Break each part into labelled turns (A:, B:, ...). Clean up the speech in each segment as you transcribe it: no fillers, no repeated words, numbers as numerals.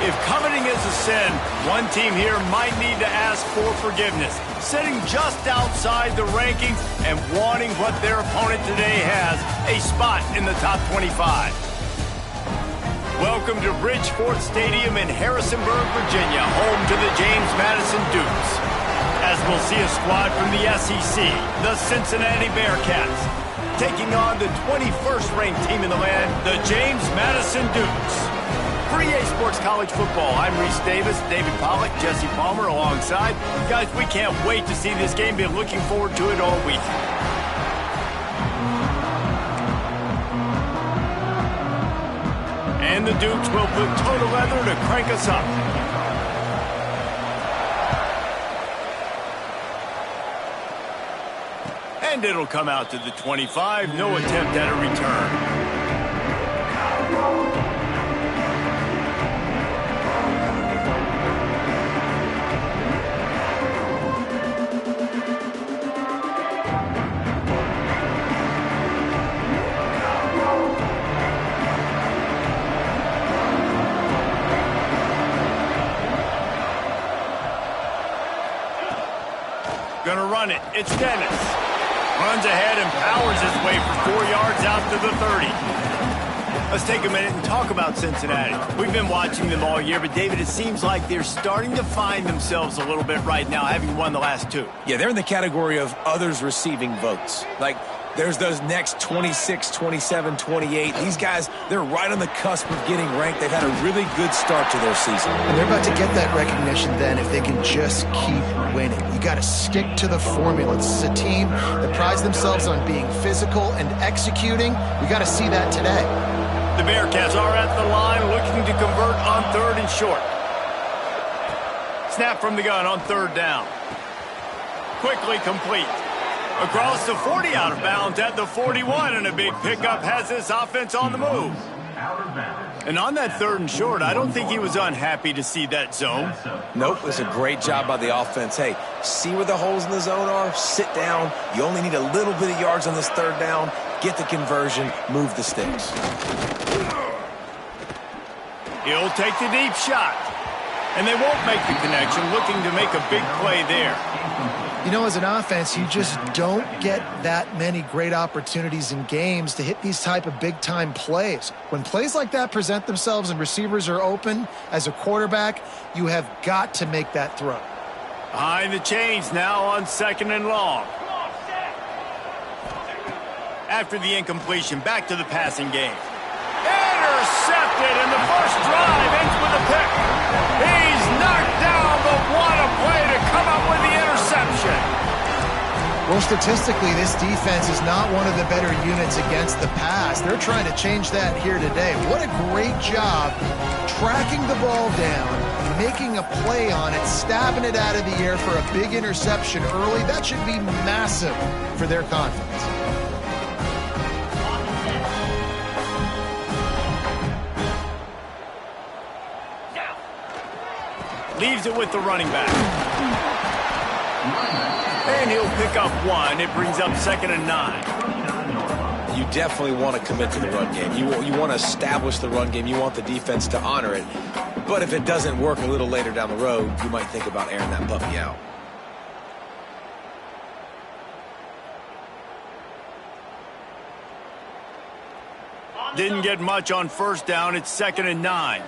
A: If coveting is a sin, one team here might need to ask for forgiveness, sitting just outside the rankings and wanting what their opponent today has, a spot in the top 25. Welcome to Bridgeport Stadium in Harrisonburg, Virginia, home to the James Madison Dukes. As we'll see a squad from the SEC, the Cincinnati Bearcats, taking on the 21st ranked team in the land, the James Madison Dukes. For EA Sports College Football, I'm Reese Davis, David Pollack, Jesse Palmer alongside. Guys, we can't wait to see this game. Been looking forward to it all week. And the Dukes will put total leather to crank us up. And it'll come out to the 25. No attempt at a return. Gonna run it. It's Dennis. Runs ahead and powers his way for 4 yards out to the 30. Let's take a minute and talk about Cincinnati. We've been watching them all year, but David, it seems like they're starting to find themselves a little bit right now, having won the last two.
B: Yeah, they're in the category of others receiving votes. Like, there's those next 26, 27, 28. These guys, they're right on the cusp of getting ranked. They've had a really good start to their season.
C: And they're about to get that recognition then if they can just keep winning. You got to stick to the formula. This is a team that prides themselves on being physical and executing. We got to see that today.
A: The Bearcats are at the line looking to convert on 3rd and short. Snap from the gun on 3rd down. Quickly complete. Across the 40, out of bounds at the 41, and a big pickup has this offense on the move.
D: Out of bounds.
A: And on that 3rd and short, I don't think he was unhappy to see that zone.
B: Nope, it was a great job by the offense. Hey, see where the holes in the zone are? Sit down. You only need a little bit of yards on this 3rd down. Get the conversion, move the sticks.
A: He'll take the deep shot. And they won't make the connection, looking to make a big play there.
C: You know, as an offense, you just don't get that many great opportunities in games to hit these type of big-time plays. When plays like that present themselves and receivers are open, as a quarterback, you have got to make that throw.
A: Behind the chains now on 2nd and long. After the incompletion, back to the passing game. Intercepted, and the first drive ends with a pick. He's knocked down, but what a play to come up with the interception.
C: Well, statistically, this defense is not one of the better units against the pass. They're trying to change that here today. What a great job tracking the ball down, making a play on it, stabbing it out of the air for a big interception early. That should be massive for their confidence.
A: Leaves it with the running back. And he'll pick up 1. It brings up 2nd and 9.
B: You definitely want to commit to the run game. You want to establish the run game. You want the defense to honor it. But if it doesn't work a little later down the road, you might think about airing that puppy out.
A: Didn't get much on 1st down. It's 2nd and 9.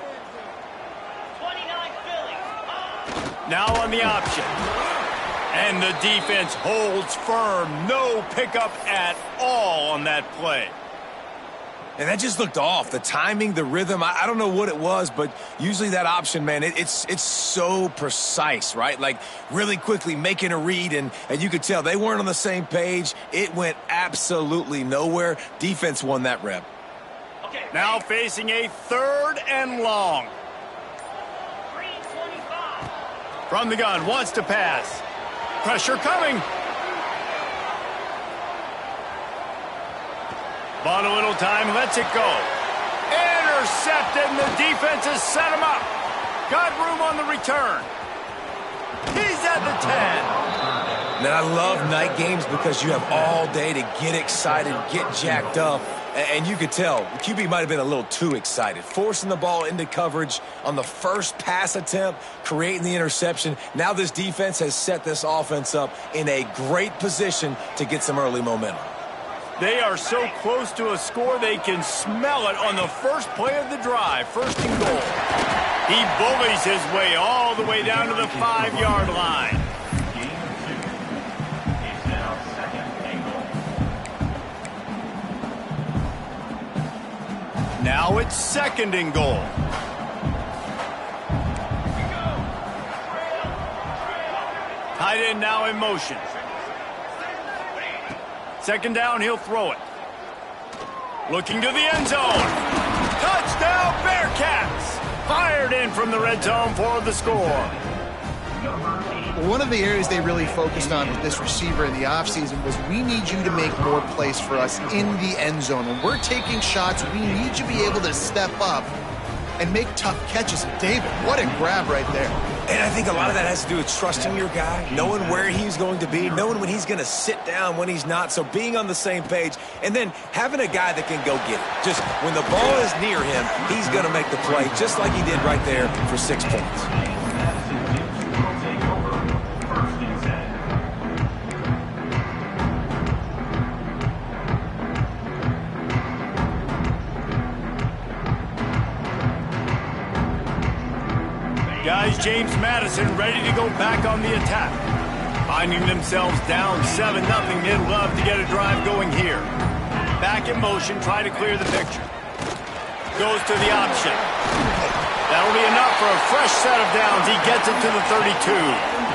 A: Now on the option. And the defense holds firm. No pickup at all on that play.
B: And that just looked off. The timing, the rhythm, I don't know what it was, but usually that option, man, it's so precise, right? Like really quickly making a read, and you could tell they weren't on the same page. It went absolutely nowhere. Defense won that rep.
A: Okay, now facing a 3rd and long. From the gun, wants to pass. Pressure coming. Bought a little time, lets it go. Intercepted, and the defense has set him up. Got room on the return. He's at the 10.
B: Man, I love night games because you have all day to get excited, get jacked up. And you could tell, the QB might have been a little too excited. Forcing the ball into coverage on the first pass attempt, creating the interception. Now this defense has set this offense up in a great position to get some early momentum.
A: They are so close to a score, they can smell it on the first play of the drive. 1st and goal. He bullies his way all the way down to the 5-yard line. Now it's 2nd and goal. Tight end now in motion. 2nd down, he'll throw it. Looking to the end zone. Touchdown, Bearcats! Fired in from the red zone for the score.
C: One of the areas they really focused on with this receiver in the offseason was we need you to make more plays for us in the end zone. When we're taking shots, we need you to be able to step up and make tough catches. David, what a grab right there.
B: And I think a lot of that has to do with trusting your guy, knowing where he's going to be, knowing when he's going to sit down, when he's not. So being on the same page, and then having a guy that can go get it. Just when the ball is near him, he's going to make the play, just like he did right there for 6 points.
A: Guys, James Madison ready to go back on the attack. Finding themselves down 7-0, they'd love to get a drive going here. Back in motion, try to clear the picture. Goes to the option. That'll be enough for a fresh set of downs. He gets it to the 32.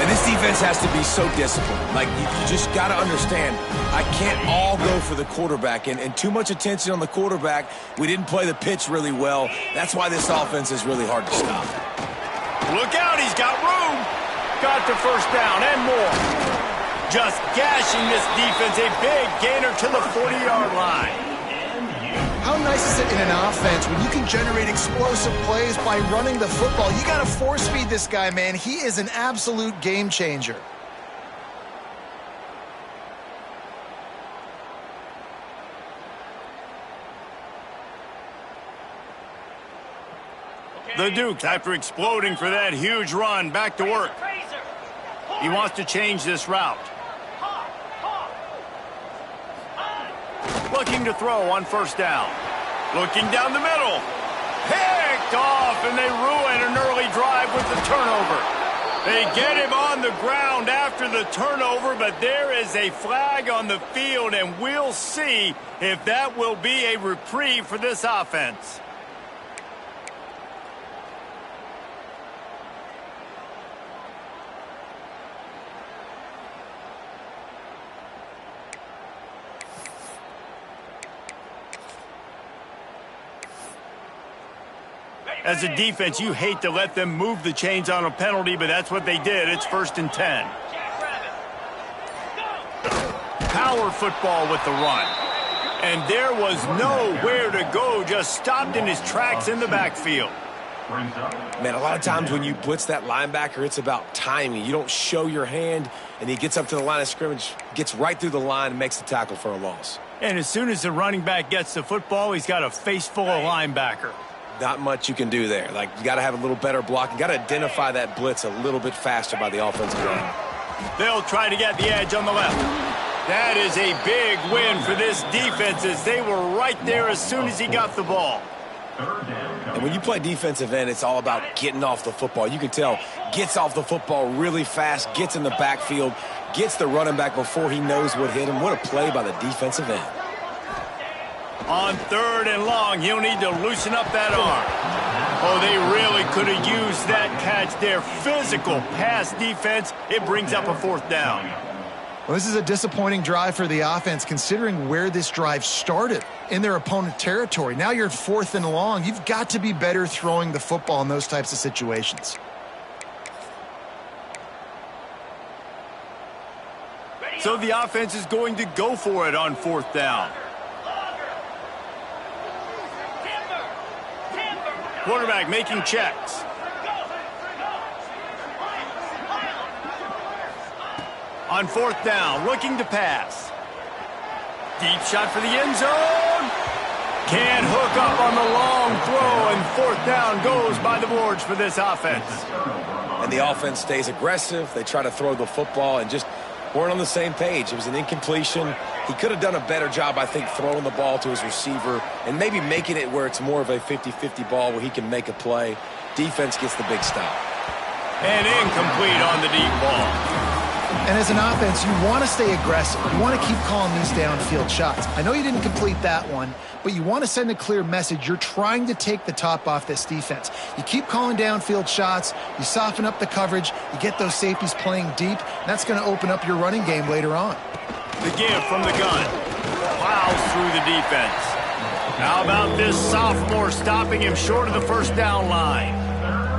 B: And this defense has to be so disciplined. Like, you just got to understand, I can't all go for the quarterback. And too much attention on the quarterback. We didn't play the pitch really well. That's why this offense is really hard to stop.
A: Look out, he's got room. Got to 1st down and more. Just gashing this defense. A big gainer to the 40-yard line.
C: How nice is it in an offense when you can generate explosive plays by running the football? You got to force feed this guy, man. He is an absolute game changer.
A: The Dukes, after exploding for that huge run, back to work. He wants to change this route. Looking to throw on first down. Looking down the middle. Picked off, and they ruin an early drive with the turnover. They get him on the ground after the turnover, but there is a flag on the field, and we'll see if that will be a reprieve for this offense. As a defense, you hate to let them move the chains on a penalty, but that's what they did. It's 1st and 10. Power football with the run. And there was nowhere to go, just stopped in his tracks in the backfield.
B: Man, a lot of times when you blitz that linebacker, it's about timing. You don't show your hand, and he gets up to the line of scrimmage, gets right through the line, and makes the tackle for a loss.
A: And as soon as the running back gets the football, he's got a face full of linebacker.
B: Not much you can do there. Like, you got to have a little better block. You got to identify that blitz a little bit faster by the offensive line.
A: They'll try to get the edge on the left. That is a big win for this defense, as they were right there as soon as he got the ball.
B: And when you play defensive end, it's all about getting off the football. You can tell, gets off the football really fast, gets in the backfield, gets the running back before he knows what hit him. What a play by the defensive end.
A: On 3rd and long, he'll need to loosen up that arm. Oh, they really could have used that catch there. Physical pass defense. It brings up a 4th down.
C: Well, this is a disappointing drive for the offense, considering where this drive started, in their opponent territory. Now you're at 4th and long. You've got to be better throwing the football in those types of situations.
A: So the offense is going to go for it on 4th down. Quarterback making checks. On 4th down, looking to pass. Deep shot for the end zone. Can't hook up on the long throw, and 4th down goes by the boards for this offense.
B: And the offense stays aggressive. They try to throw the football and just weren't on the same page. It was an incompletion. He could have done a better job, I think, throwing the ball to his receiver and maybe making it where it's more of a 50-50 ball where he can make a play. Defense gets the big stop.
A: And incomplete on the deep ball.
C: And as an offense, you want to stay aggressive. You want to keep calling these downfield shots. I know you didn't complete that one, but you want to send a clear message. You're trying to take the top off this defense. You keep calling downfield shots. You soften up the coverage. You get those safeties playing deep. That's going to open up your running game later on.
A: The give from the gun. Plows through the defense. How about this sophomore stopping him short of the 1st down line?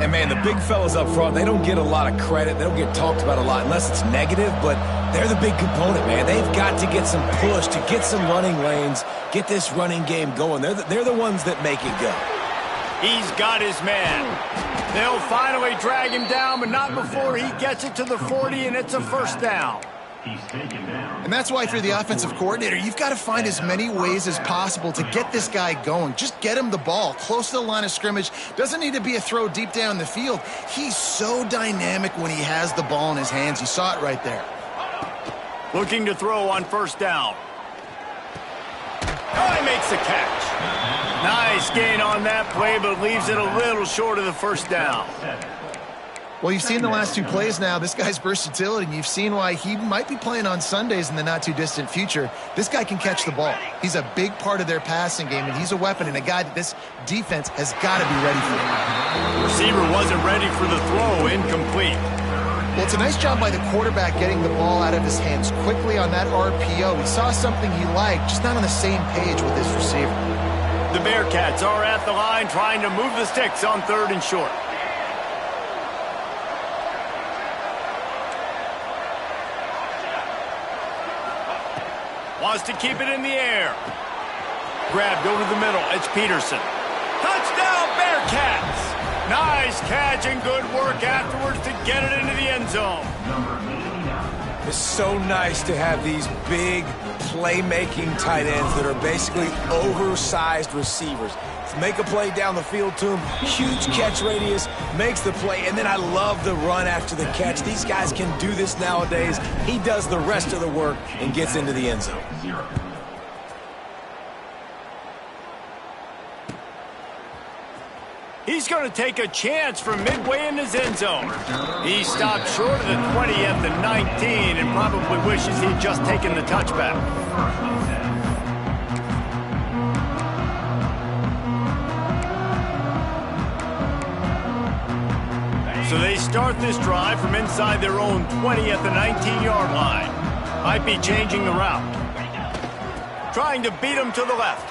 B: And, man, the big fellas up front, they don't get a lot of credit. They don't get talked about a lot unless it's negative, but they're the big component, man. They've got to get some push, to get some running lanes, get this running game going. They're the ones that make it go.
A: He's got his man. They'll finally drag him down, but not before he gets it to the 40, and it's a 1st down.
C: And that's why, if you're the offensive coordinator, you've got to find as many ways as possible to get this guy going. Just get him the ball close to the line of scrimmage. Doesn't need to be a throw deep down the field. He's so dynamic when he has the ball in his hands. You saw it right there.
A: Looking to throw on 1st down. Oh, he makes the catch. Nice gain on that play, but leaves it a little short of the 1st down.
C: Well, you've seen the last 2 plays now. This guy's versatility, and you've seen why he might be playing on Sundays in the not-too-distant future. This guy can catch the ball. He's a big part of their passing game, and he's a weapon and a guy that this defense has got to be ready for.
A: Receiver wasn't ready for the throw. Incomplete.
C: Well, it's a nice job by the quarterback getting the ball out of his hands quickly on that RPO. He saw something he liked, just not on the same page with his receiver.
A: The Bearcats are at the line trying to move the sticks on 3rd and short. Wants to keep it in the air. grabbed over the middle. It's Peterson. Touchdown, Bearcats! Nice catch and good work afterwards to get it into the end zone.
B: It's so nice to have these big playmaking tight ends that are basically oversized receivers. Make a play down the field to him, huge catch radius, makes the play, and then I love the run after the catch. These guys can do this nowadays. He does the rest of the work and gets into the end zone.
A: He's going to take a chance from midway in his end zone. He stopped short of the 20 at the 19 and probably wishes he'd just taken the touchback. So they start this drive from inside their own 20 at the 19-yard line. Might be changing the route. Trying to beat him to the left.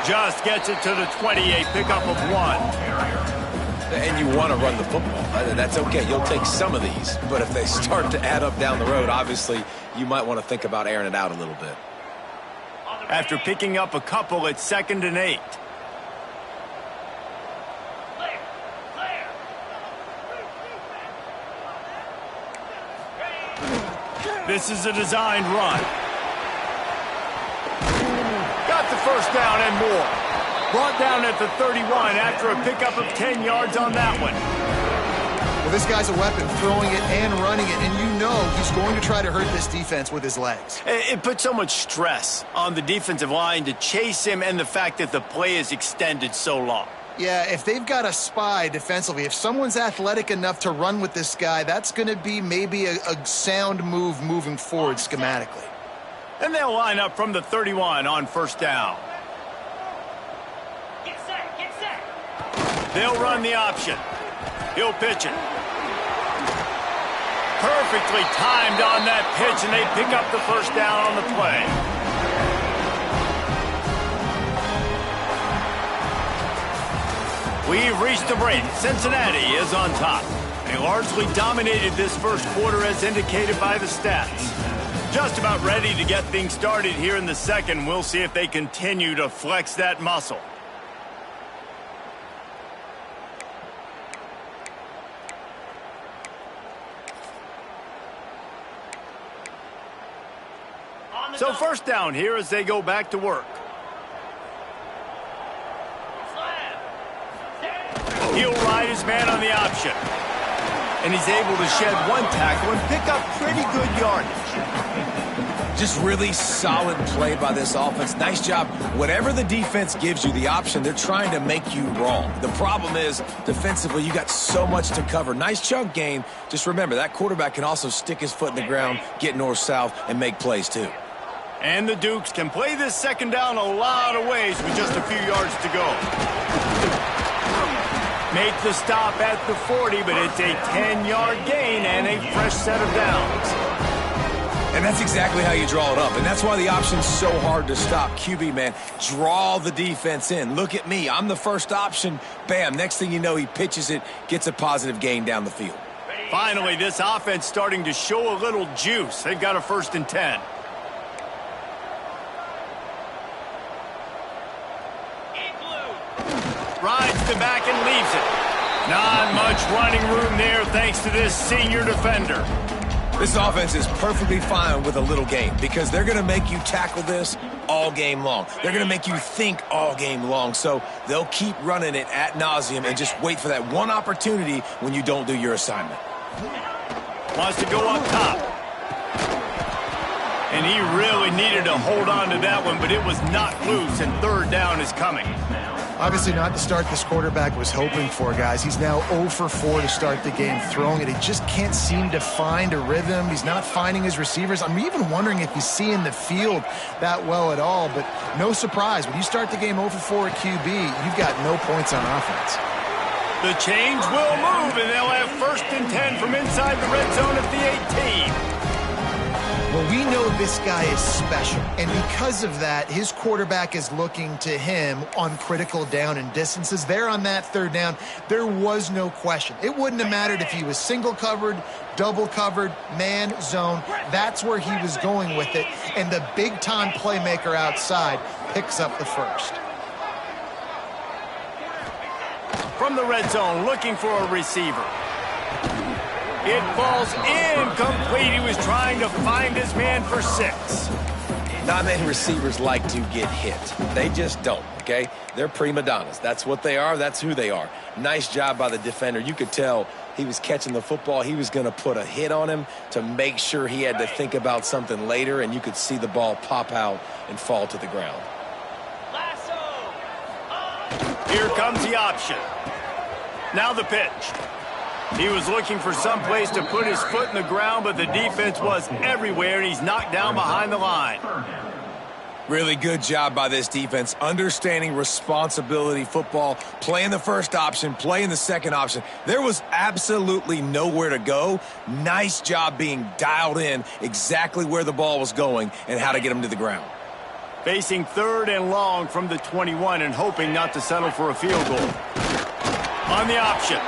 A: Just gets it to the 28, pickup of 1.
B: And you want to run the football. That's okay. You'll take some of these. But if they start to add up down the road, obviously, you might want to think about airing it out a little bit.
A: After picking up a couple, it's 2nd and 8. This is a designed run. Got the first down and more. Brought down at the 31 after a pickup of 10 yards on that one.
C: Well, this guy's a weapon, throwing it and running it, and you know he's going to try to hurt this defense with his legs.
A: It puts so much stress on the defensive line to chase him and the fact that the play is extended so long.
C: Yeah, if they've got a spy defensively, if someone's athletic enough to run with this guy, that's going to be maybe a sound move moving forward schematically.
A: And they'll line up from the 31 on first down.
D: Get set.
A: They'll run the option. He'll pitch it. Perfectly timed on that pitch, and they pick up the first down on the play. We've reached the break. Cincinnati is on top. They largely dominated this first quarter as indicated by the stats. Just about ready to get things started here in the second. We'll see if they continue to flex that muscle. So first down here as they go back to work. He'll ride his man on the option. And he's able to shed one tackle and pick up pretty good yardage.
B: Just really solid play by this offense. Nice job. Whatever the defense gives you the option, they're trying to make you wrong. The problem is, defensively, you got so much to cover. Nice chunk gain. Just remember, that quarterback can also stick his foot in the ground, get north-south, and make plays too.
A: And the Dukes can play this second down a lot of ways with just a few yards to go. Make the stop at the 40, but it's a 10-yard gain and a fresh set of downs.
B: And that's exactly how you draw it up. And that's why the option's so hard to stop. QB, man, draw the defense in. Look at me. I'm the first option. Bam. Next thing you know, he pitches it, gets a positive gain down the field.
A: Finally, this offense starting to show a little juice. They've got a 1st and 10. Rides the back and leaves it. Not much running room there thanks to this senior defender.
B: This offense is perfectly fine with a little gain because they're going to make you tackle this all game long. They're going to make you think all game long. So they'll keep running it ad nauseum and just wait for that one opportunity when you don't do your assignment.
A: Wants to go up top. And he really needed to hold on to that one, but it was not loose, and 3rd down is coming.
C: Obviously not the start this quarterback was hoping for, guys. He's now 0 for 4 to start the game throwing it. He just can't seem to find a rhythm. He's not finding his receivers. I'm even wondering if he's seeing the field that well at all, but no surprise. When you start the game 0 for 4 at QB, you've got no points on offense.
A: The chains will move, and they'll have 1st and 10 from inside the red zone at the 18.
C: Well, we know this guy is special, and because of that, his quarterback is looking to him on critical down and distances. There on that third down, there was no question. It wouldn't have mattered if he was single covered, double covered, man, zone. That's where he was going with it, and the big-time playmaker outside picks up the first.
A: From the red zone, looking for a receiver. It falls incomplete. He was trying to find his man for 6.
B: Not many receivers like to get hit. They just don't, okay? They're prima donnas. That's what they are. That's who they are. Nice job by the defender. You could tell he was catching the football. He was going to put a hit on him to make sure he had to think about something later, and you could see the ball pop out and fall to the ground.
A: Here comes the option. Now the pitch. He was looking for some place to put his foot in the ground, but the defense was everywhere, and he's knocked down behind the line.
B: Really good job by this defense, understanding responsibility football, playing the first option, playing the second option. There was absolutely nowhere to go. Nice job being dialed in exactly where the ball was going and how to get him to the ground.
A: Facing 3rd and long from the 21 and hoping not to settle for a field goal. On the option.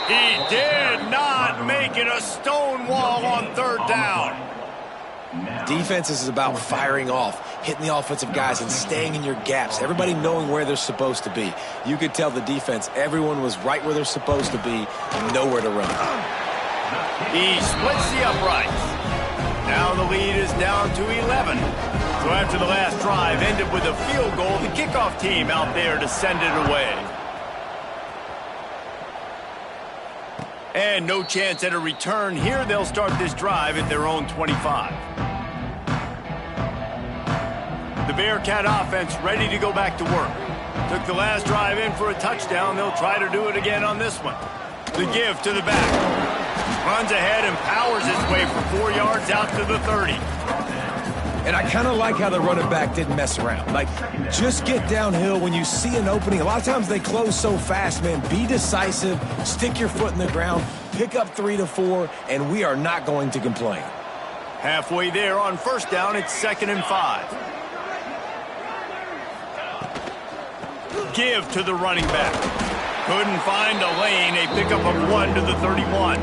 A: He did not make it a stone wall on 3rd down.
B: Defense is about firing off, hitting the offensive guys, and staying in your gaps. Everybody knowing where they're supposed to be. You could tell the defense, everyone was right where they're supposed to be, nowhere to run.
A: He splits the uprights. Now the lead is down to 11. So after the last drive ended with a field goal, the kickoff team out there to send it away. And no chance at a return here. They'll start this drive at their own 25. The Bearcat offense ready to go back to work. Took the last drive in for a touchdown. They'll try to do it again on this one. The give to the back. Runs ahead and powers his way for 4 yards out to the 30.
B: And I kind of like how the running back didn't mess around. Like, just get downhill when you see an opening. A lot of times they close so fast, man. Be decisive, stick your foot in the ground, pick up 3 to 4, and we are not going to complain.
A: Halfway there on 1st down, it's 2nd and 5. Give to the running back. Couldn't find a lane. A pickup of 1 to the 31.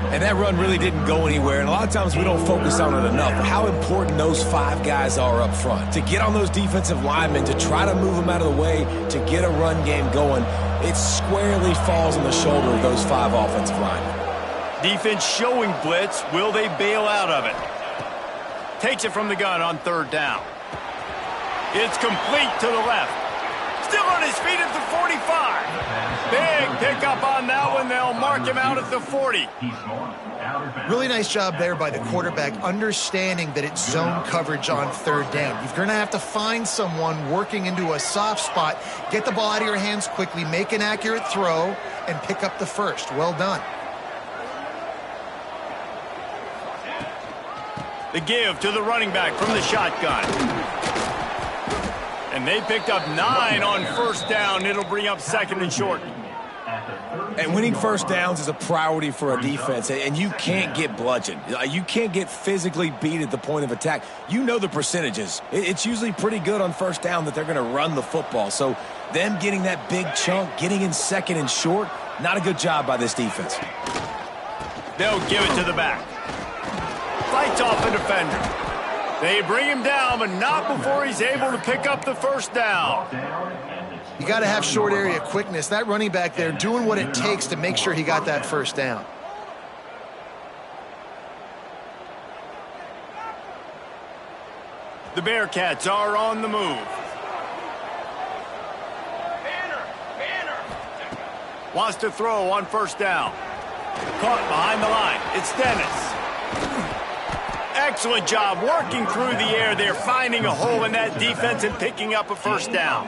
B: And that run really didn't go anywhere, and a lot of times we don't focus on it enough. How important those 5 guys are up front. To get on those defensive linemen, to try to move them out of the way, to get a run game going, it squarely falls on the shoulder of those 5 offensive linemen.
A: Defense showing blitz. Will they bail out of it? Takes it from the gun on 3rd down. It's complete to the left. Still on his feet at the 45. Big pickup on that one. They'll mark him out at the 40.
C: Really nice job there by the quarterback, understanding that it's zone coverage on 3rd down. You're going to have to find someone working into a soft spot, get the ball out of your hands quickly, make an accurate throw, and pick up the first. Well done.
A: The give to the running back from the shotgun. And they picked up 9 on 1st down. It'll bring up 2nd and short.
B: And winning 1st downs is a priority for a defense, and you can't get bludgeoned. You can't get physically beat at the point of attack. You know the percentages. It's usually pretty good on 1st down that they're going to run the football. So them getting that big chunk, getting in 2nd and short, not a good job by this defense.
A: They'll give it to the back. Fights off the defender. They bring him down, but not before he's able to pick up the 1st down.
C: You got to have short area quickness. That running back there doing what it takes to make sure he got that 1st down.
A: The Bearcats are on the move. Wants to throw on 1st down. Caught behind the line. It's Dennis. Excellent job working through the air. They're finding a hole in that defense and picking up a 1st down.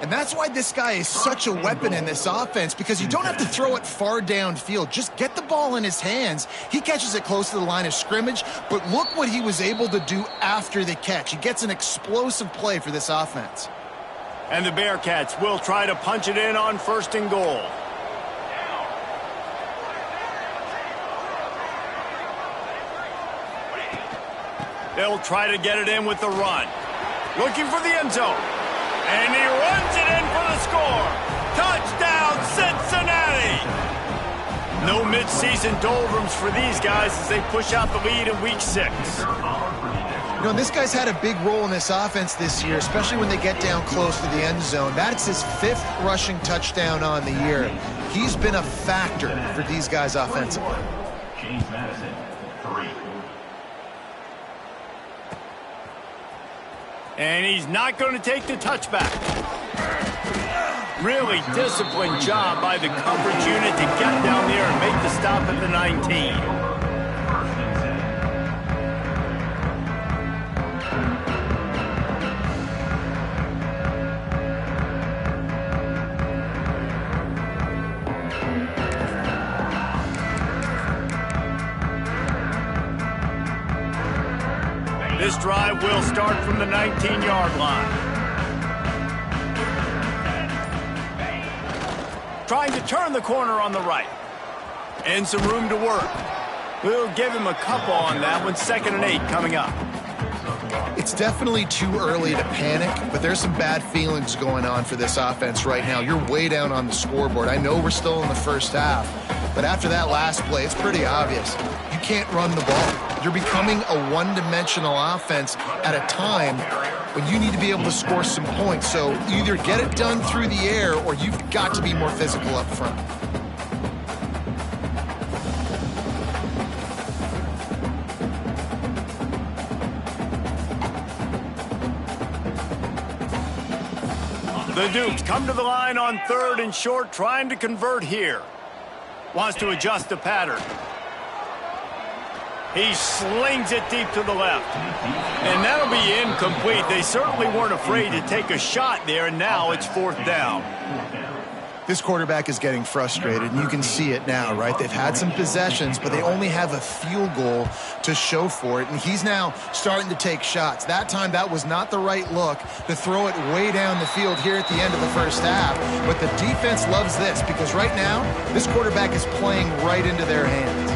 C: And that's why this guy is such a weapon in this offense, because you don't have to throw it far downfield. Just get the ball in his hands. He catches it close to the line of scrimmage, but look what he was able to do after the catch. He gets an explosive play for this offense.
A: And the Bearcats will try to punch it in on 1st and goal. They'll try to get it in with the run. Looking for the end zone. And he runs it in for the score. Touchdown, Cincinnati! No midseason doldrums for these guys as they push out the lead in Week 6.
C: You know, this guy's had a big role in this offense this year, especially when they get down close to the end zone. That's his 5th rushing touchdown on the year. He's been a factor for these guys offensively.
A: And he's not going to take the touchback. Really disciplined job by the coverage unit to get down there and make the stop at the 19. This drive will start from the 19-yard line. Trying to turn the corner on the right. And some room to work. We'll give him a couple on that one. 2nd and 8 coming up.
C: It's definitely too early to panic, but there's some bad feelings going on for this offense right now. You're way down on the scoreboard. I know we're still in the first half, but after that last play, it's pretty obvious. You can't run the ball. You're becoming a one-dimensional offense at a time when you need to be able to score some points. So either get it done through the air or you've got to be more physical up front.
A: The Dukes come to the line on 3rd and short, trying to convert here. Wants to adjust the pattern. He slings it deep to the left. And that'll be incomplete. They certainly weren't afraid to take a shot there, and now it's 4th down.
C: This quarterback is getting frustrated, and you can see it now, right? They've had some possessions, but they only have a field goal to show for it, and he's now starting to take shots. That time, that was not the right look to throw it way down the field here at the end of the first half, but the defense loves this because right now, this quarterback is playing right into their hands.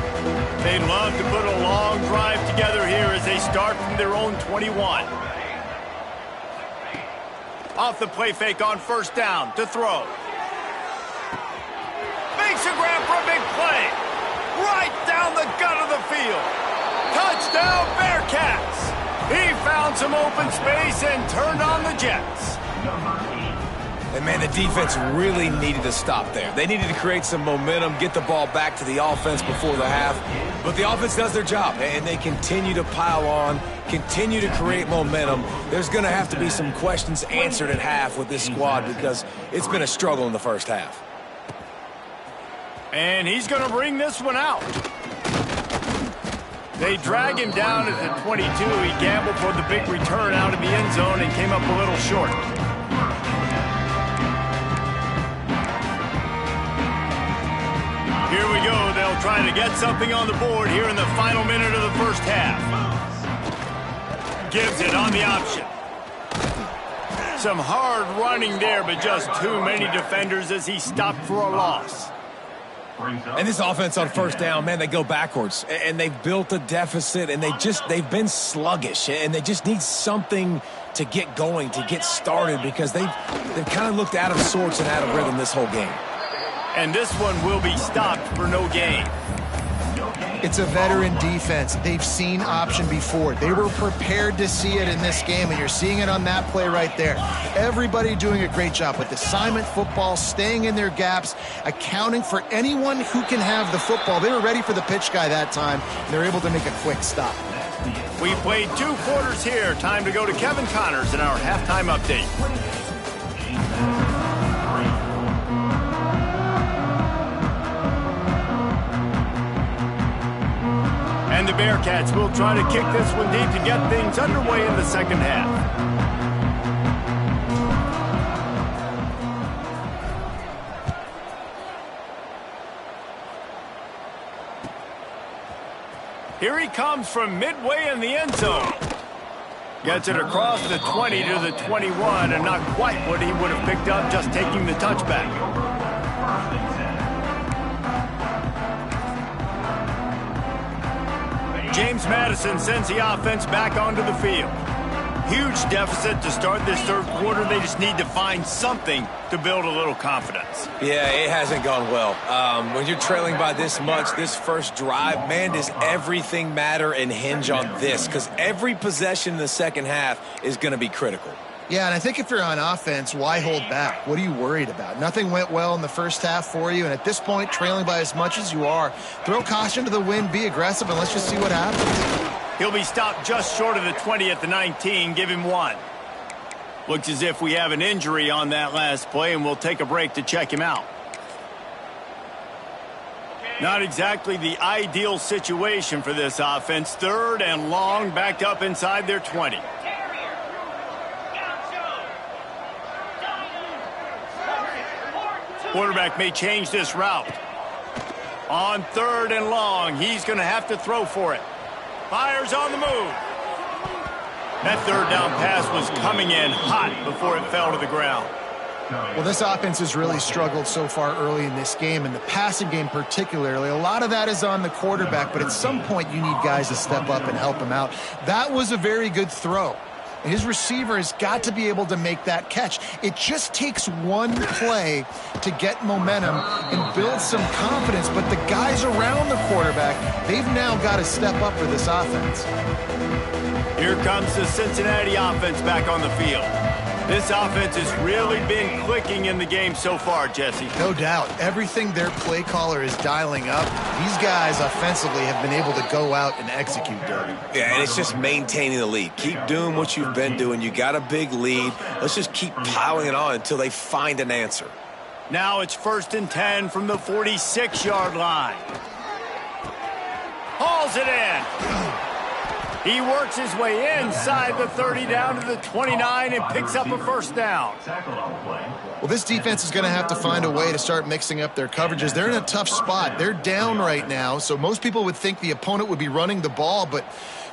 A: They'd love to put a long drive together here as they start from their own 21. Off the play fake on 1st down to throw. Makes a grab for a big play. Right down the gut of the field. Touchdown, Bearcats. He found some open space and turned on the Jets.
B: And, man, the defense really needed to stop there. They needed to create some momentum, get the ball back to the offense before the half. But the offense does their job, and they continue to pile on, continue to create momentum. There's going to have to be some questions answered at half with this squad because it's been a struggle in the first half.
A: And he's going to bring this one out. They drag him down at the 22. He gambled for the big return out of the end zone and came up a little short. Here we go. They'll try to get something on the board here in the final minute of the first half. Gives it on the option. Some hard running there, but just too many defenders as he stopped for a loss.
B: And this offense on 1st down, man, they go backwards. And they've built a deficit, and they've been sluggish. And they just need something to get going, to get started, because they've kind of looked out of sorts and out of rhythm this whole game.
A: And this one will be stopped for no gain.
C: It's a veteran defense. They've seen option before. They were prepared to see it in this game, and you're seeing it on that play right there. Everybody doing a great job with assignment football, staying in their gaps, accounting for anyone who can have the football. They were ready for the pitch guy that time, and they're able to make a quick stop.
A: We played 2 quarters here. Time to go to Kevin Connors in our halftime update. And the Bearcats will try to kick this one deep to get things underway in the second half. Here he comes from midway in the end zone. Gets it across the 20 to the 21, and not quite what he would have picked up just taking the touchback. James Madison sends the offense back onto the field. Huge deficit to start this third quarter. They just need to find something to build a little confidence.
B: Yeah, it hasn't gone well. When you're trailing by this much, this first drive, man, does everything matter and hinge on this? Because every possession in the second half is going to be critical.
C: Yeah, and I think if you're on offense, why hold back? What are you worried about? Nothing went well in the first half for you, and at this point, trailing by as much as you are, throw caution to the wind, be aggressive, and let's just see what happens.
A: He'll be stopped just short of the 20 at the 19. Give him 1. Looks as if we have an injury on that last play, and we'll take a break to check him out. Not exactly the ideal situation for this offense. 3rd and long, backed up inside their 20. Quarterback may change this route. On 3rd and long, he's going to have to throw for it. Fires on the move. That 3rd down pass was coming in hot before it fell to the ground.
C: Well, this offense has really struggled so far early in this game, and the passing game particularly. A lot of that is on the quarterback, but at some point you need guys to step up and help him out. That was a very good throw. His receiver has got to be able to make that catch. It just takes one play to get momentum and build some confidence, but the guys around the quarterback, they've now got to step up for this offense.
A: Here comes the Cincinnati offense back on the field. This offense has really been clicking in the game so far, Jesse.
C: No doubt. Everything their play caller is dialing up, these guys offensively have been able to go out and execute, Doug.
B: Yeah, and it's just maintaining the lead. Keep doing what you've been doing. You got a big lead. Let's just keep piling it on until they find an answer.
A: Now it's 1st and 10 from the 46-yard line. Hauls it in. He works his way inside the 30 down to the 29 and picks up a 1st down.
C: Well, this defense is going to have to find a way to start mixing up their coverages. They're in a tough spot. They're down right now, so most people would think the opponent would be running the ball, but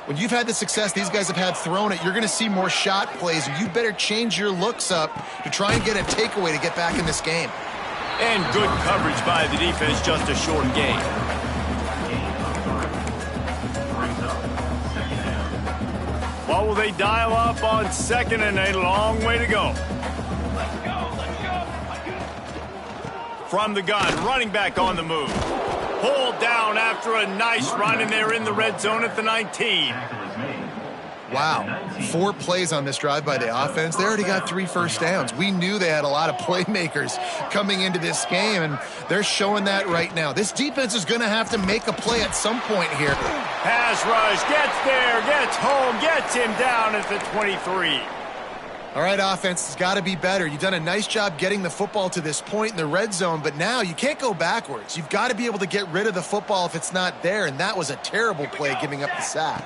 C: when you've had the success these guys have had throwing it, you're going to see more shot plays. You better change your looks up to try and get a takeaway to get back in this game.
A: And good coverage by the defense, just a short gain. What will they dial up on 2nd and a long way to go? From the gun, running back on the move. Pulled down after a nice run, and they're in the red zone at the 19.
C: Wow. 4 plays on this drive by the offense. They already got 3 first downs. We knew they had a lot of playmakers coming into this game, and they're showing that right now. This defense is going to have to make a play at some point here.
A: Pass rush, gets there, gets home, gets him down at the 23.
C: All right, offense has got to be better. You've done a nice job getting the football to this point in the red zone, but now you can't go backwards. You've got to be able to get rid of the football if it's not there, and that was a terrible play giving up the sack.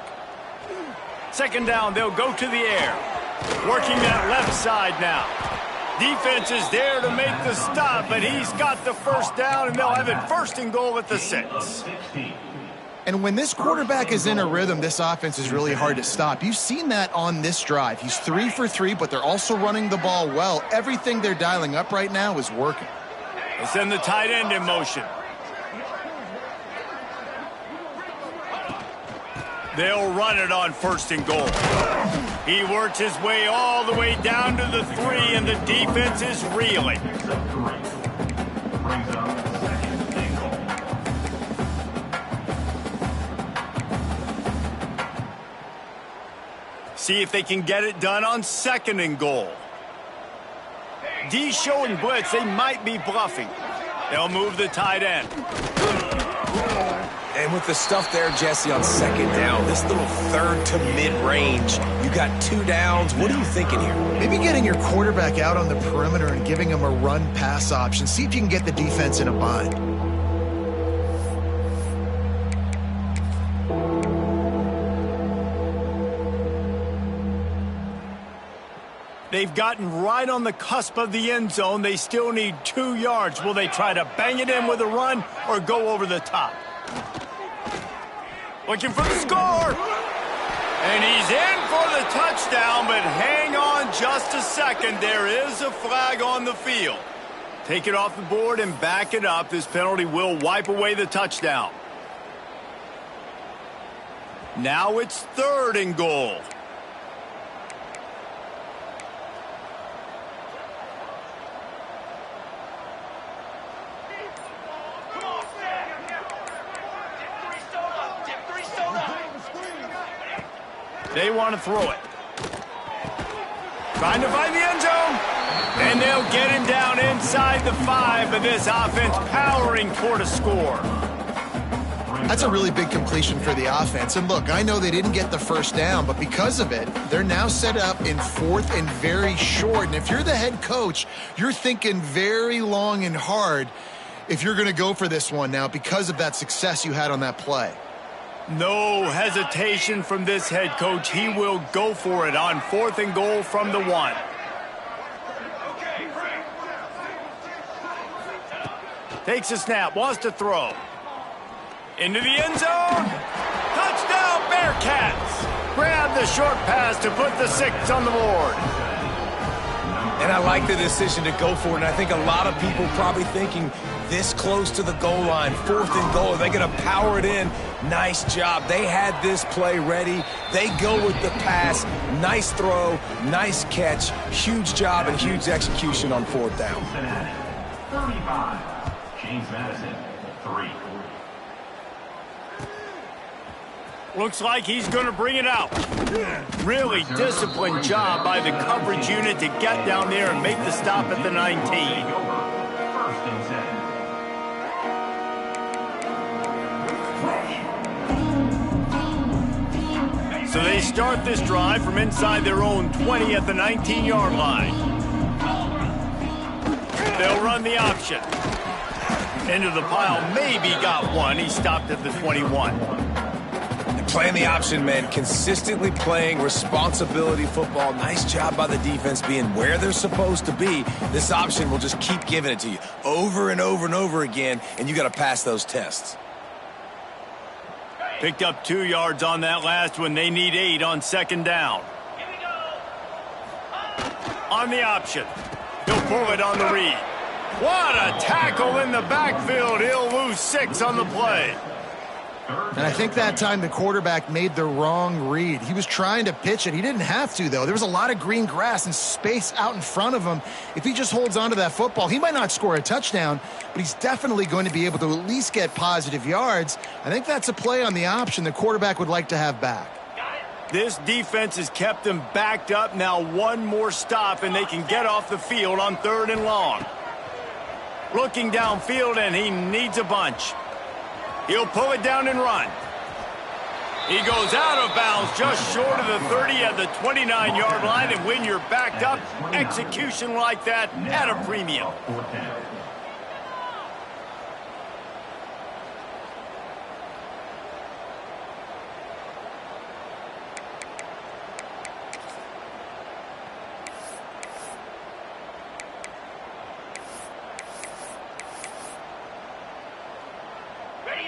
A: 2nd down, they'll go to the air. Working that left side now. Defense is there to make the stop, but he's got the 1st down, and they'll have it 1st and goal at the 6.
C: And when this quarterback is in a rhythm, this offense is really hard to stop. You've seen that on this drive. He's 3 for 3, but they're also running the ball well. Everything they're dialing up right now is working.
A: They send the tight end in motion. They'll run it on 1st and goal. He works his way all the way down to the 3, and the defense is reeling. See if they can get it done on 2nd and goal. D showing blitz. They might be bluffing. They'll move the tight end.
B: And with the stuff there, Jesse, on 2nd down, this little 3rd to mid-range, you got 2 downs. What are you thinking here?
C: Maybe getting your quarterback out on the perimeter and giving him a run-pass option. See if you can get the defense in a bind.
A: They've gotten right on the cusp of the end zone. They still need 2 yards. Will they try to bang it in with a run or go over the top? Looking for the score. And he's in for the touchdown, but hang on just a second. There is a flag on the field. Take it off the board and back it up. This penalty will wipe away the touchdown. Now it's 3rd and goal. They want to throw it. Trying to find the end zone. And they'll get him down inside the 5, but this offense powering toward a score.
C: That's a really big completion for the offense. And look, I know they didn't get the first down, but because of it, they're now set up in 4th and very short. And if you're the head coach, you're thinking very long and hard if you're going to go for this one now because of that success you had on that play.
A: No hesitation from this head coach. He will go for it on 4th and goal from the 1. Takes a snap, wants to throw. Into the end zone. Touchdown, Bearcats. Grab the short pass to put the 6 on the board.
B: And I like the decision to go for it. And I think a lot of people probably thinking this close to the goal line, 4th and goal. Are they going to power it in? Nice job. They had this play ready. They go with the pass. Nice throw, nice catch. Huge job and huge execution on 4th down.
D: 35. James Madison, 3.
A: Looks like he's going to bring it out. Really disciplined job by the coverage unit to get down there and make the stop at the 19.
D: 1st and 10.
A: So they start this drive from inside their own 20 at the 19-yard line. They'll run the option. Into the pile, maybe got one. He stopped at the 21.
B: Playing the option, man. Consistently playing responsibility football. Nice job by the defense being where they're supposed to be. This option will just keep giving it to you over and over and over again, and you got to pass those tests.
A: Picked up 2 yards on that last one. They need 8 on 2nd down. On the option. He'll pull it on the read. What a tackle in the backfield. He'll lose 6 on the play.
C: And I think that time the quarterback made the wrong read. He was trying to pitch it. He didn't have to, though. There was a lot of green grass and space out in front of him. If he just holds on to that football, he might not score a touchdown, but he's definitely going to be able to at least get positive yards. I think that's a play on the option the quarterback would like to have back.
A: This defense has kept them backed up. Now one more stop, and they can get off the field on 3rd and long. Looking downfield, and he needs a bunch. He'll pull it down and run. He goes out of bounds just short of the 30 at the 29-yard line, and when you're backed up, execution like that at a premium.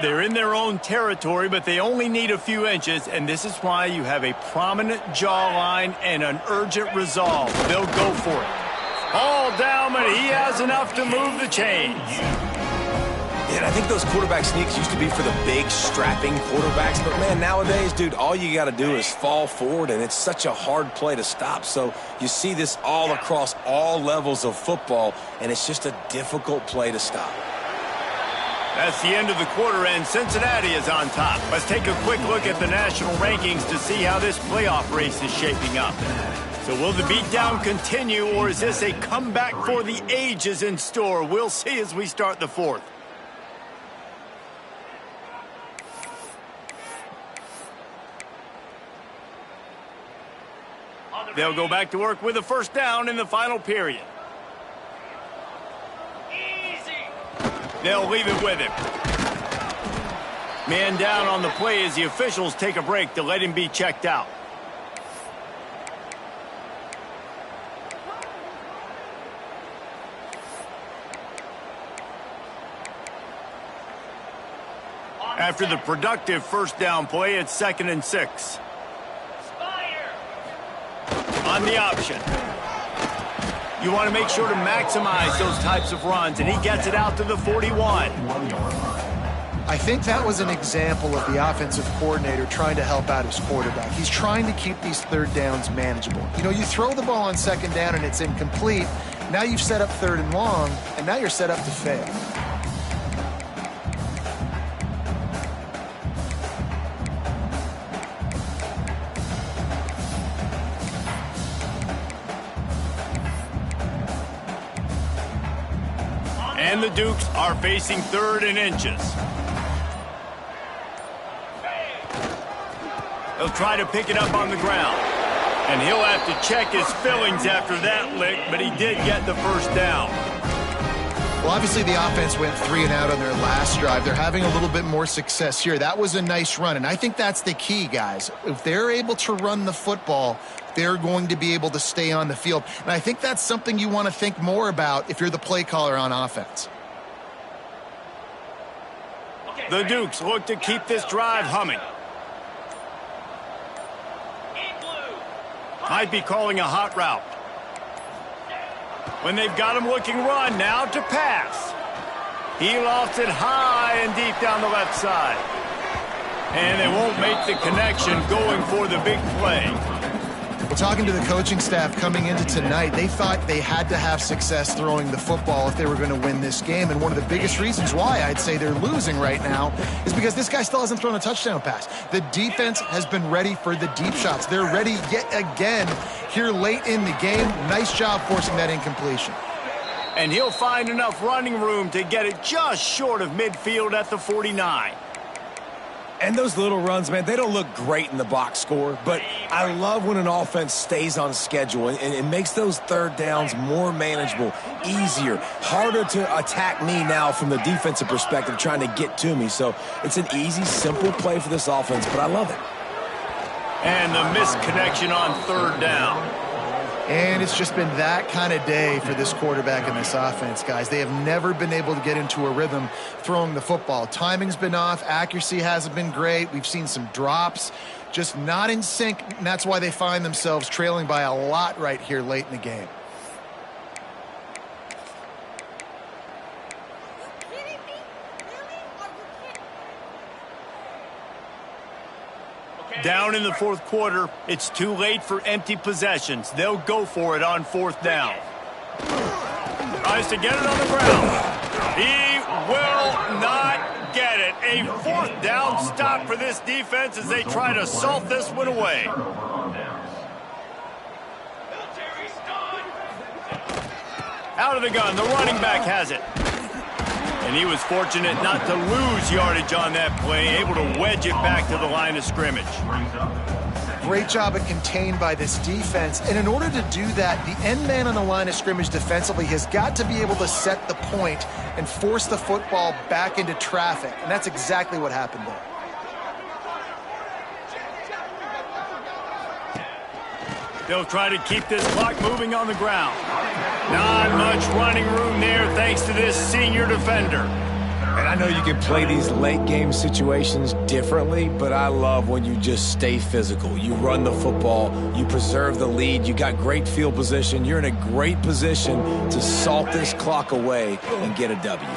A: They're in their own territory, but they only need a few inches, and this is why you have a prominent jawline and an urgent resolve. They'll go for it. All down, but he has enough to move the chains.
B: Yeah, I think those quarterback sneaks used to be for the big, strapping quarterbacks, but, man, nowadays, dude, all you got to do is fall forward, and it's such a hard play to stop. So you see this all across all levels of football, and it's just a difficult play to stop.
A: That's the end of the quarter, and Cincinnati is on top. Let's take a quick look at the national rankings to see how this playoff race is shaping up. So will the beatdown continue, or is this a comeback for the ages in store? We'll see as we start the 4th. They'll go back to work with a 1st down in the final period. They'll leave it with him. Man down on the play as the officials take a break to let him be checked out. After the productive 1st down play, it's 2nd and 6. On the option. You want to make sure to maximize those types of runs, and he gets it out to the 41.
C: I think that was an example of the offensive coordinator trying to help out his quarterback. He's trying to keep these third downs manageable. You know, you throw the ball on second down and it's incomplete. Now you've set up third and long, and now you're set up to fail.
A: And the Dukes are facing 3rd and inches. He'll try to pick it up on the ground. And he'll have to check his fillings after that lick, but he did get the first down.
C: Well, obviously the offense went 3 and out on their last drive. They're having a little bit more success here. That was a nice run, and I think that's the key, guys. If they're able to run the football, they're going to be able to stay on the field. And I think that's something you want to think more about if you're the play caller on offense.
A: The Dukes look to keep this drive humming. Might be calling a hot route. When they've got him looking run, now to pass. He lofts it high and deep down the left side. And they won't make the connection going for the big play.
C: Well, talking to the coaching staff coming into tonight, they thought they had to have success throwing the football if they were going to win this game. And one of the biggest reasons why I'd say they're losing right now is because this guy still hasn't thrown a touchdown pass. The defense has been ready for the deep shots. They're ready yet again here late in the game. Nice job forcing that incompletion.
A: And he'll find enough running room to get it just short of midfield at the 49.
B: And those little runs, man, they don't look great in the box score, but I love when an offense stays on schedule and it makes those third downs more manageable, easier, harder to attack me now from the defensive perspective trying to get to me. So it's an easy, simple play for this offense, but I love it.
A: And the missed connection on 3rd down.
C: And it's just been that kind of day for this quarterback and this offense, guys. They have never been able to get into a rhythm throwing the football. Timing's been off. Accuracy hasn't been great. We've seen some drops, just not in sync, and that's why they find themselves trailing by a lot right here late in the game.
A: Down in the 4th quarter, it's too late for empty possessions. They'll go for it on 4th down. Tries to get it on the ground. He will not get it. A 4th down stop for this defense as they try to salt this one away. Out of the gun, the running back has it. And he was fortunate not to lose yardage on that play, able to wedge it back to the line of scrimmage.
C: Great job at contained by this defense. And in order to do that, the end man on the line of scrimmage defensively has got to be able to set the point and force the football back into traffic. And that's exactly what happened there.
A: They'll try to keep this clock moving on the ground. Not much running room there thanks to this senior defender.
B: And I know you can play these late game situations differently, but I love when you just stay physical. You run the football, you preserve the lead, you got great field position, you're in a great position to salt this clock away and get a W.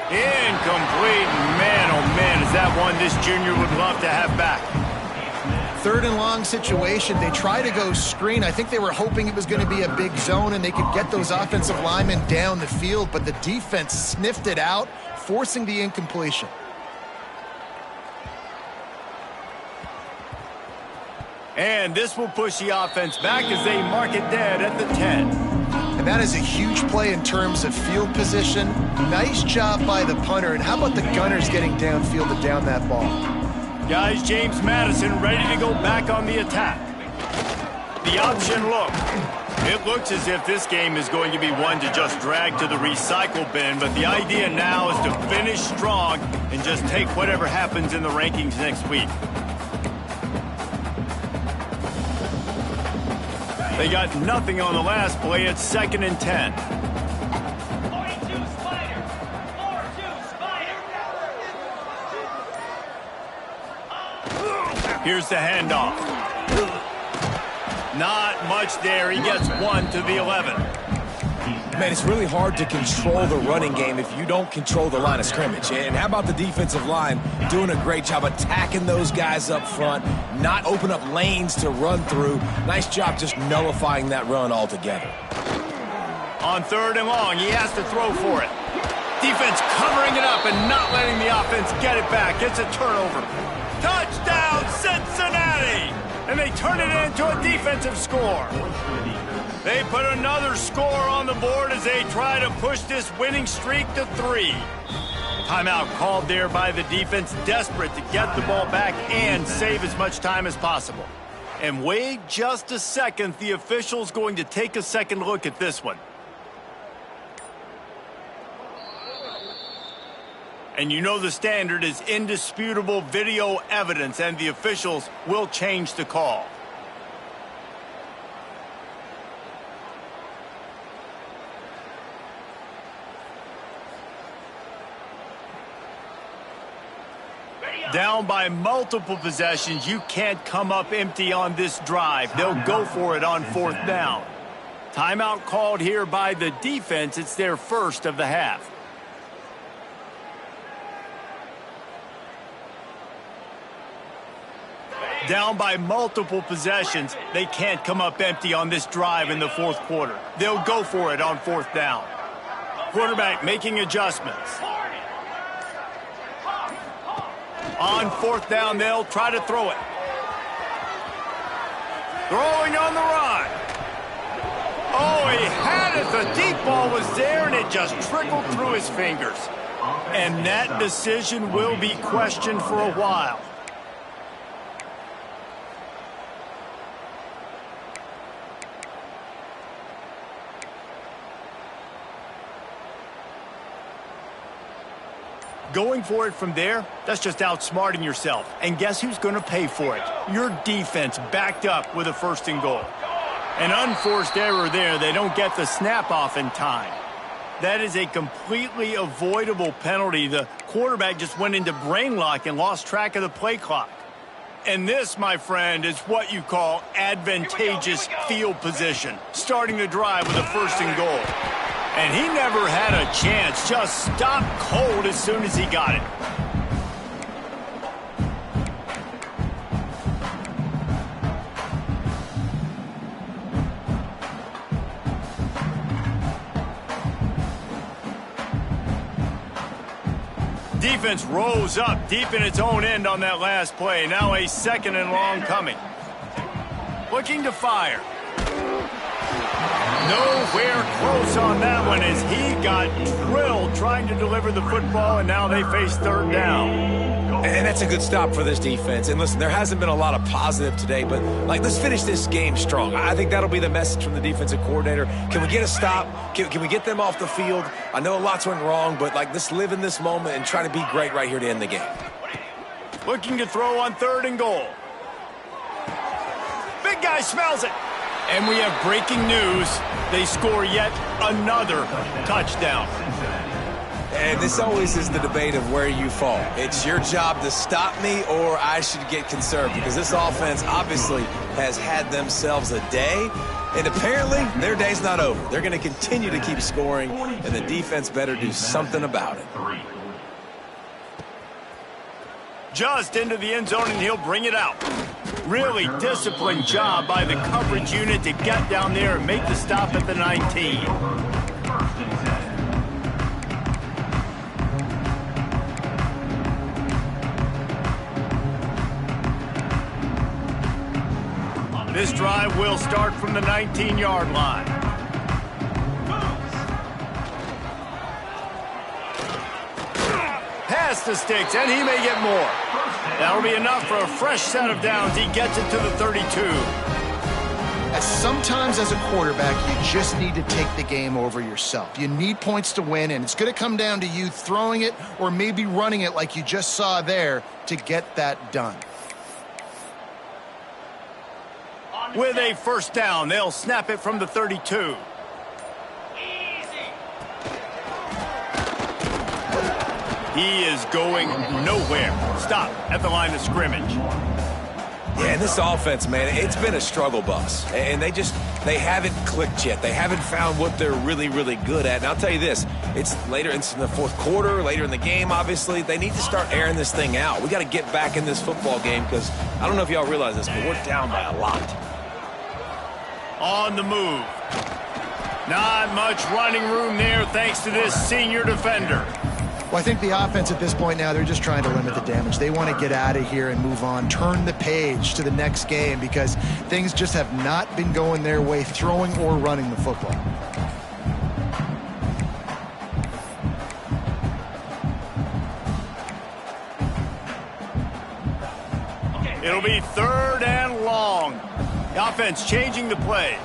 A: Incomplete. Man, oh man, is that one this junior would love to have back.
C: 3rd and long situation. They try to go screen. I think they were hoping it was going to be a big zone and they could get those offensive linemen down the field, but the defense sniffed it out, forcing the incompletion.
A: And this will push the offense back as they mark it dead at the 10.
C: And that is a huge play in terms of field position. Nice job by the punter. And how about the gunners getting downfield to down that ball?
A: Guys, James Madison ready to go back on the attack. The option look. It looks as if this game is going to be one to just drag to the recycle bin, but the idea now is to finish strong and just take whatever happens in the rankings next week. They got nothing on the last play. It's 2nd and 10. Here's the handoff. Not much there. He gets 1 to the 11.
B: Man, it's really hard to control the running game if you don't control the line of scrimmage. And how about the defensive line doing a great job attacking those guys up front, not open up lanes to run through. Nice job just nullifying that run altogether.
A: On 3rd and long, he has to throw for it. Defense covering it up and not letting the offense get it back. It's a turnover. Touchdown, Cincinnati! And they turn it into a defensive score. They put another score on the board as they try to push this winning streak to 3. Timeout called there by the defense, desperate to get the ball back and save as much time as possible. And wait just a second, the official's going to take a second look at this one. And you know the standard is indisputable video evidence, and the officials will change the call. Down by multiple possessions, you can't come up empty on this drive. They'll go for it on 4th down. Timeout called here by the defense. It's their first of the half. Down by multiple possessions, they can't come up empty on this drive in the 4th quarter. They'll go for it on 4th down. Quarterback making adjustments. On 4th down, they'll try to throw it. Throwing on the run. Oh, he had it. The deep ball was there, and it just trickled through his fingers. And that decision will be questioned for a while. Going for it from there, that's just outsmarting yourself. And guess who's going to pay for it? Your defense backed up with a 1st and goal. An unforced error there. They don't get the snap off in time. That is a completely avoidable penalty. The quarterback just went into brain lock and lost track of the play clock. And this, my friend, is what you call advantageous field position. Starting the drive with a 1st and goal. And he never had a chance, just stopped cold as soon as he got it. Defense rose up deep in its own end on that last play. Now a 2nd and long coming. Looking to fire. Nowhere close on that one as he got drilled trying to deliver the football, and now they face 3rd down.
B: And that's a good stop for this defense. And listen, there hasn't been a lot of positive today, but let's finish this game strong. I think that'll be the message from the defensive coordinator. Can we get a stop? Can we get them off the field? I know a lot's went wrong, but let's live in this moment and try to be great right here to end the game.
A: Looking to throw on 3rd and goal. Big guy smells it. And we have breaking news. They score yet another touchdown.
B: And this always is the debate of where you fall. It's your job to stop me, or I should get conserved, because this offense obviously has had themselves a day, and apparently their day's not over. They're going to continue to keep scoring, and the defense better do something about it.
A: Just into the end zone, and he'll bring it out. Really disciplined job by the coverage unit to get down there and make the stop at the 19. This drive will start from the 19-yard line. Pass the sticks, and he may get more. That'll be enough for a fresh set of downs. He gets it to the 32.
C: Sometimes as a quarterback, you just need to take the game over yourself. You need points to win, and it's going to come down to you throwing it or maybe running it like you just saw there to get that done.
A: With a 1st down, they'll snap it from the 32. He is going nowhere. Stop at the line of scrimmage.
B: Yeah, and this offense, man, it's been a struggle bus. And they haven't clicked yet. They haven't found what they're really, really good at. And I'll tell you this, it's in the fourth quarter, later in the game, obviously. They need to start airing this thing out. We got to get back in this football game because I don't know if y'all realize this, but we're down by a lot.
A: On the move. Not much running room there thanks to this senior defender.
C: Well, I think the offense at this point now, they're just trying to limit the damage. They want to get out of here and move on, turn the page to the next game because things just have not been going their way, throwing or running the football.
A: It'll be 3rd and long. The offense changing the play.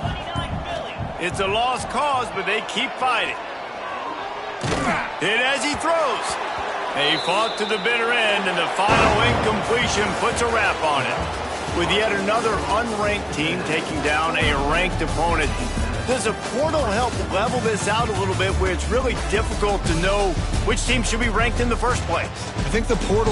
A: It's a lost cause, but they keep fighting. Hit as he throws. He fought to the bitter end, and the final incompletion puts a wrap on it. With yet another unranked team taking down a ranked opponent, does a portal help level this out a little bit where it's really difficult to know which team should be ranked in the first place?
C: I think the portal